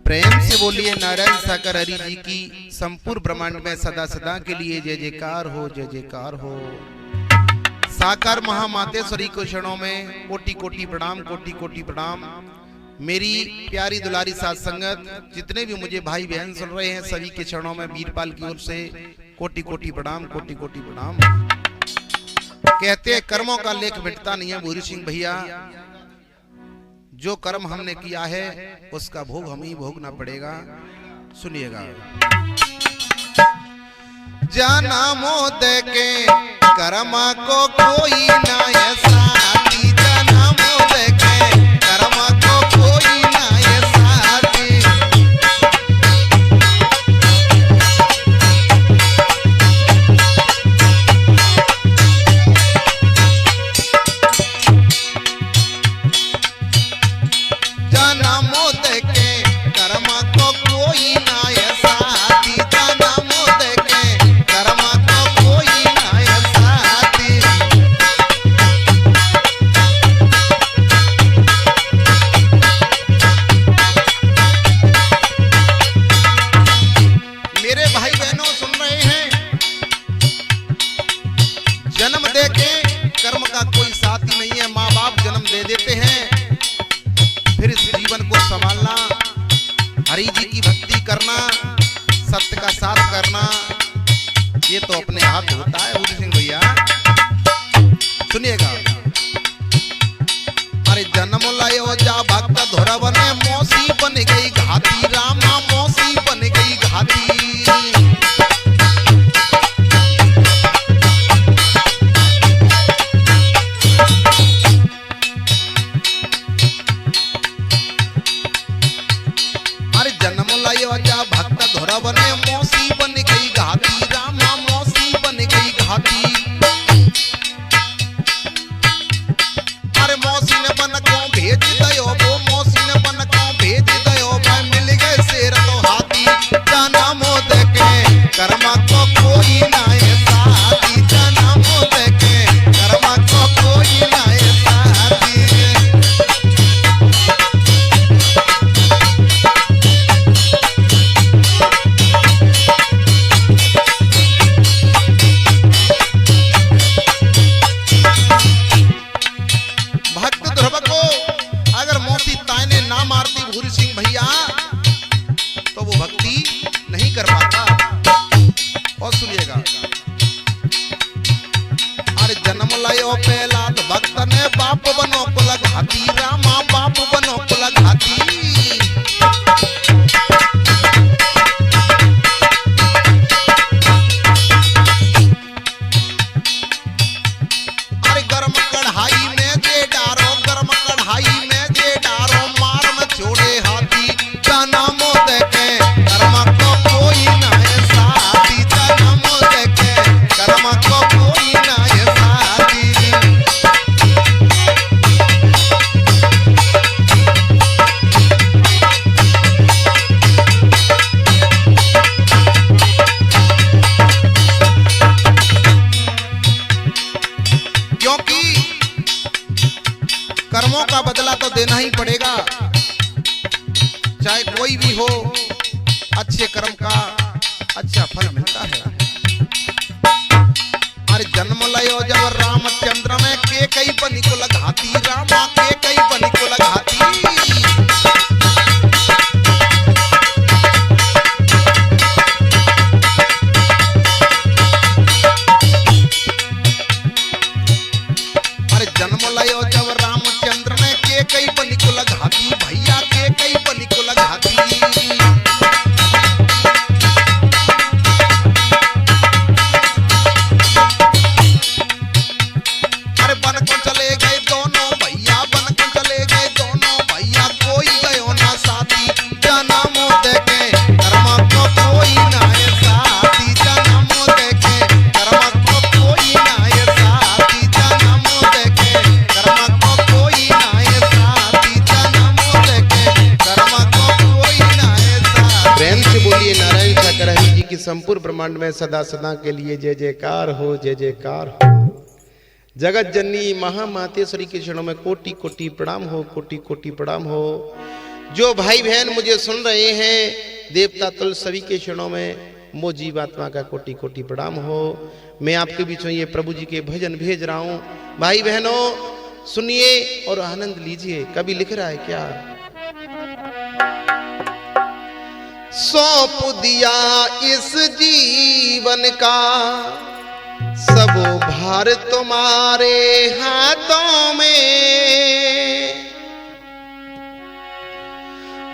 प्रेम से बोलिए नारायण सागर हरि जी की संपूर्ण ब्रह्मांड में सदा सदा के लिए जय जयकार हो, जय जयकार हो। साकार महामातेश्वरी को क्षणों में कोटि कोटि प्रणाम, कोटि कोटि प्रणाम। मेरी प्यारी दुलारी साथ संगत, जितने भी मुझे भाई बहन सुन रहे हैं, सभी के चरणों में वीरपाल की ओर से कोटि कोटि प्रणाम, कोटि कोटि प्रणाम। कहते हैं कर्मों का लेख मिटता नहीं है भूरी सिंह भैया। जो कर्म हमने किया है उसका भोग हम ही भोगना पड़ेगा। सुनिएगा। जन्मो दे के कर्म को कोई ना साथी, जन्मो दे के कर्म को कोई ना साथी। जन्मो दे के कर्म को कोई ना साथी, जन्मो दे के कर्म को कोई ना साथी। मेरे भाई बहनों सुन रहे हैं, जन्म दे के कर्म का कोई साथी नहीं है। माँ बाप जन्म दे देते हैं, फिर इस जीवन को संभालना, हरि जी की भक्ति करना, सत्य का साथ करना, ये तो अपने हाथ होता है भूरी सिंह भैया। सुनिएगा। अरे जन्म लायो जा भक्त धोरवन में मौसी बन गई घाती, रामा मौसी बन गई घाती। अरे जन्म लायो जा भक्त धोरवन में मौसी बन गई घाती, रामा मौसी बन गई घाती। अरे मौसी ने बन को भेज दयो, वो मौसी ने बन को भेज दयो, भाई मिल गए शेर तो हाथी। जन्मो दे के कर्म को कोई ना साथी, जन्मो दे के कर्म को कोई ना साथी। भक्त ध्रुव को अगर मौसी ताने ना मारती भूरी सिंह भैया, तो वो भक्ति नहीं कर पाता। और सुनिएगा। अरे जन्म लायो पहला तो भक्त ने बाप बनो कुल घाती, रामा बाप बनो कुल घाती। अरे गर्म कढ़ाई में जे डारो, गर्म कढ़ाई में जे डारो, मार में छोड़े हाथी। जन्मो दे के कर्म को कोई ना साथी, जन्मो दे के कर्म को कोई ना साथी। क्योंकि कर्मों का बदला तो देना ही पड़ेगा, चाहे कोई भी हो। अच्छे कर्म का अच्छा फल मिलता है। अरे जन्म लयो जब रामचंद्र में के कई बनी को लगाती, रामा के कई बनी को लगाती। अरे जन्म लयो जब रामचंद्र ने के कई बनी को लगाती, भैया के कई बनी को लगाती। अरे बन को चले गए दोनों भैया, बन को चले गए दोनों भैया, कोई गयो ना साथी। जन्मो दे के कर्म को कोई ना साथी, जन्मो दे के कर्म को कोई ना साथी, जन्मो दे के कर्म को कोई ना साथी, जन्मो दे के कर्म को कोई ना साथी। प्रेम से बोलिए नारायण सागर हरि जी की संपूर्ण ब्रह्मांड में सदा सदा के लिए जय जयकार हो, जय जयकार हो। जगत जननी महामातेश्वरी के चरणों में कोटि कोटि प्रणाम हो, कोटि कोटि प्रणाम हो। जो भाई बहन मुझे सुन रहे हैं, देवता तुल सभी के क्षणों में मो जीवात्मा का कोटि कोटि प्रणाम हो। मैं आपके बीच में ये प्रभु जी के भजन भेज रहा हूं। भाई बहनों सुनिए और आनंद लीजिए। कवि लिख रहा है क्या? सौंप दिया इस जीवन का सब भार तुम्हारे हाथों में,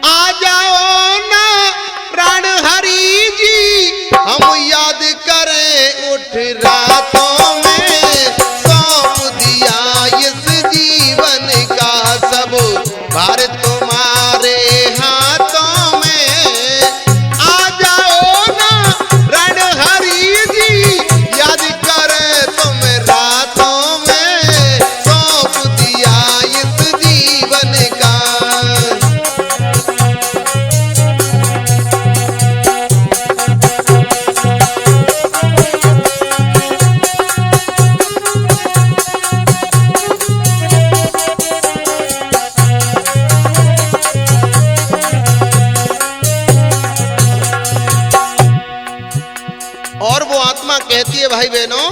आ जाओ ना प्राण हरि जी, हम याद करें उठ रातों में। सौंप दिया इस जीवन का सब भार तुम्हारे हाथों में, आ जाओ ना प्राण हरि जी, याद करें तुम रातों में। सौंप दिया इस जीवन का। और वो आत्मा कहती है भाई बहनों,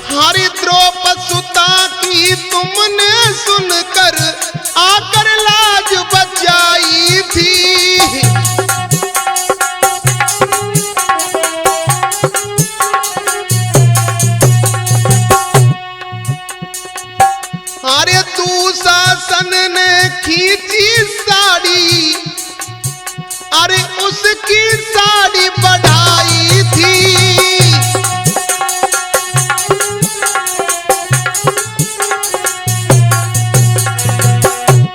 हरि द्रौपदसुता की तुमने सुनकर आकर लाज बचाई थी। अरे दुशासन ने खींची साड़ी, अरे उसकी साड़ी बढ़ाई थी।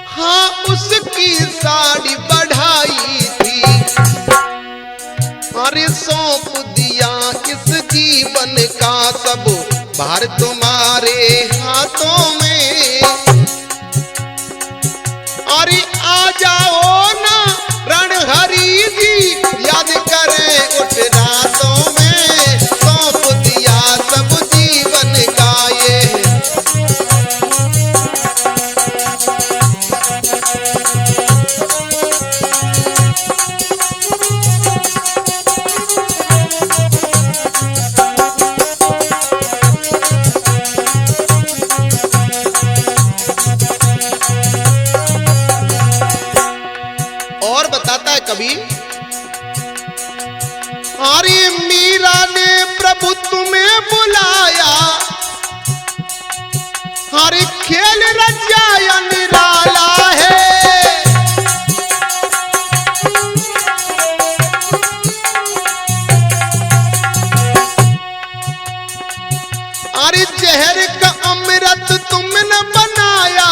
हाँ उसकी साड़ी बढ़ाई थी। अरे सौंप दिया इस जीवन का सब भार तुम्हारे हाथों में, अरे आ जाओ ना रण हरि जी, याद करें उठ रातों में। सौंप दिया सब जीवन का ये। और बताता है कवि, अरे मीरा ने प्रभु तुम्हें बुलाया, अरे खेल रचाया निराला है। अरे जहर का अमृत तुमने बनाया,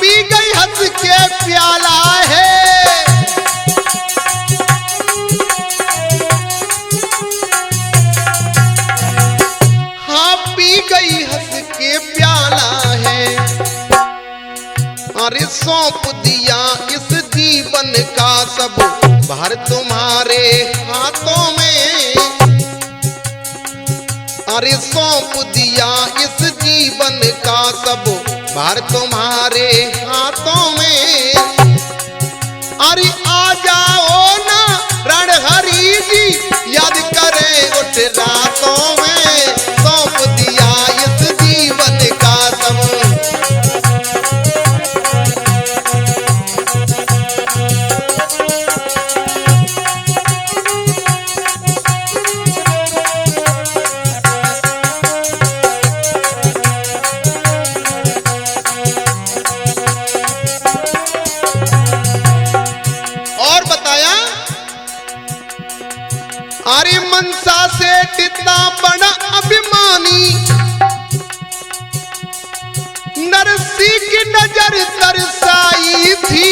पी गई हंस के प्याला है। गई हंस के प्याला है। अरे सौंप दिया इस जीवन का सब भार तुम्हारे हाथों में, अरे सौंप दिया इस जीवन का सब भार तुम्हारे हाथों में। अरे आ जाओ ना रण हरि जी, याद करें उठ रातों में। सौंप दिया इस जीवन का सब। और बताया, अरे मनसा से कितना बड़ा अभिमानी, नरसी की नजर तरसाई थी।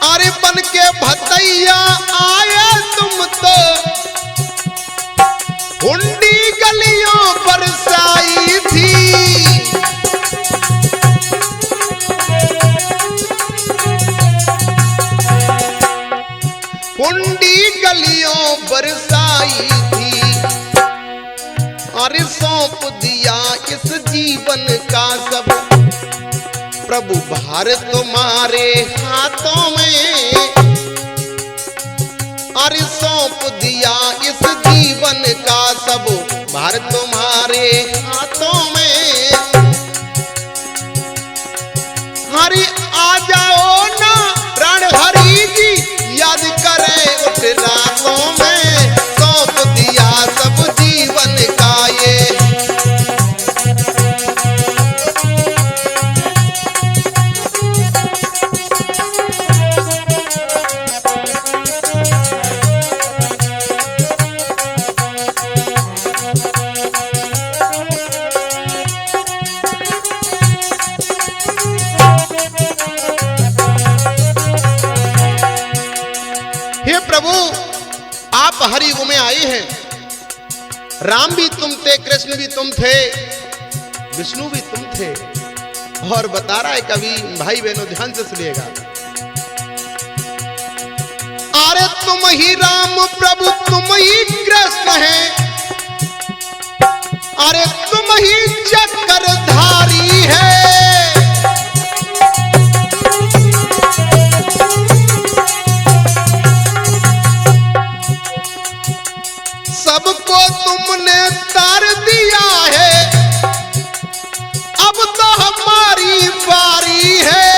अरे बन के भतैया आया तुम तो, हुंडी गलियों बरसाई थी। हुंडी गलियों बरसाई थी। अरे सौंप दिया इस जीवन का सब प्रभु भार तुम्हारे हाथों में। अरे सौंप दिया इस जीवन का सब भार तुम्हारे हाथों में। हरि आ जाओ ना रणहरि जी, याद करें उठ रातों में। सौंप दिया सब जीवन का ये। हे प्रभु, आप हरियुग में आए हैं। राम भी तुम थे, कृष्ण भी तुम थे, विष्णु भी तुम थे। और बता रहा है कवि, भाई बहनों ध्यान से सुनिएगा। अरे तुम ही राम प्रभु, तुम ही कृष्ण हैं। अरे तुम ही चक्रधारी है। सबको तुमने तार दिया है, अब तो हमारी बारी है।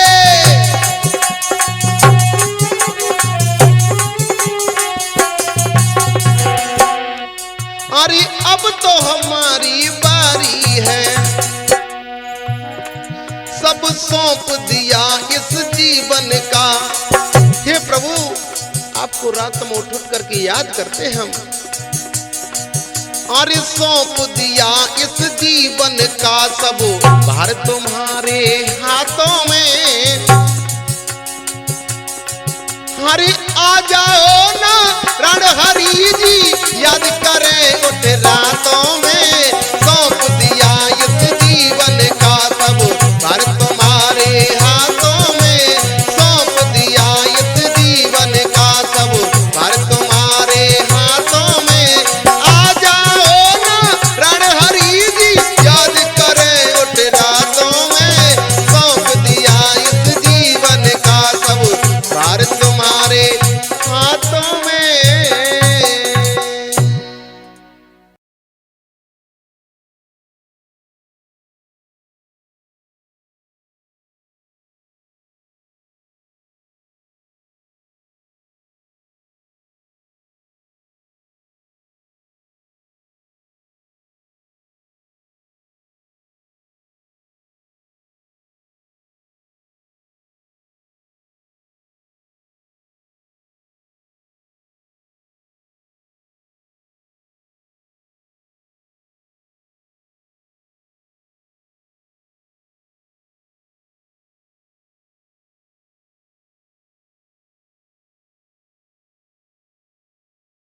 अरे अब तो हमारी बारी है। सब सौंप दिया इस जीवन का। हे प्रभु, आपको रात में उठ करके याद करते हैं हम। अरे सौंप दिया इस जीवन का सब भार तुम्हारे हाथों में। हरि आ जाओ ना रणहरि जी, याद करें